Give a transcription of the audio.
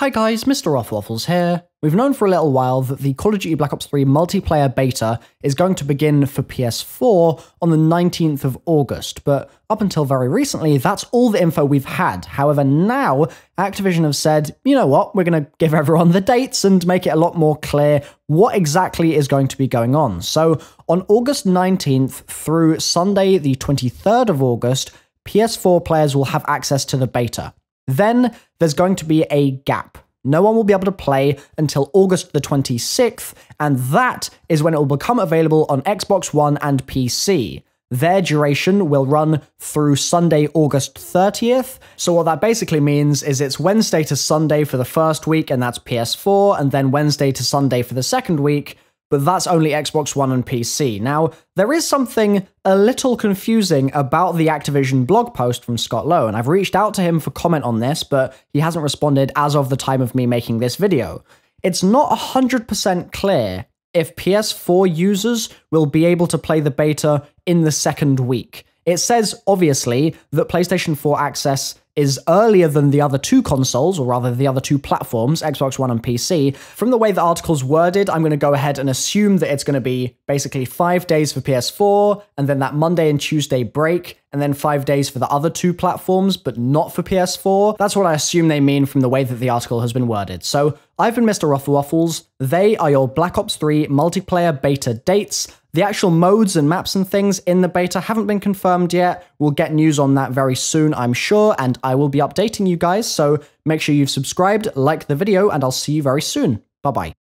Hi guys, MrRoflWaffles here. We've known for a little while that the Call of Duty Black Ops 3 multiplayer beta is going to begin for PS4 on the 19th of August, but up until very recently, that's all the info we've had. However, now Activision have said, you know what, we're going to give everyone the dates and make it a lot more clear what exactly is going to be going on. So on August 19th through Sunday the 23rd of August, PS4 players will have access to the beta. Then there's going to be a gap. No one will be able to play until August the 26th, and that is when it will become available on Xbox One and PC. Their duration will run through Sunday, August 30th. So what that basically means is it's Wednesday to Sunday for the first week, and that's PS4, and then Wednesday to Sunday for the second week, but that's only Xbox One and PC. Now, there is something a little confusing about the Activision blog post from Scott Lowe, and I've reached out to him for comment on this, but he hasn't responded as of the time of me making this video. It's not 100% clear if PS4 users will be able to play the beta in the second week. It says, obviously, that PlayStation 4 access is earlier than the other two consoles, or rather the other two platforms, Xbox One and PC. From the way the article's worded, I'm going to go ahead and assume that it's going to be basically 5 days for PS4, and then that Monday and Tuesday break, and then 5 days for the other two platforms, but not for PS4. That's what I assume they mean from the way that the article has been worded. So I've been MrRoflWaffles. They are your Black Ops 3 multiplayer beta dates. The actual modes and maps and things in the beta haven't been confirmed yet. We'll get news on that very soon, I'm sure, and I will be updating you guys, so make sure you've subscribed, liked the video, and I'll see you very soon. Bye-bye.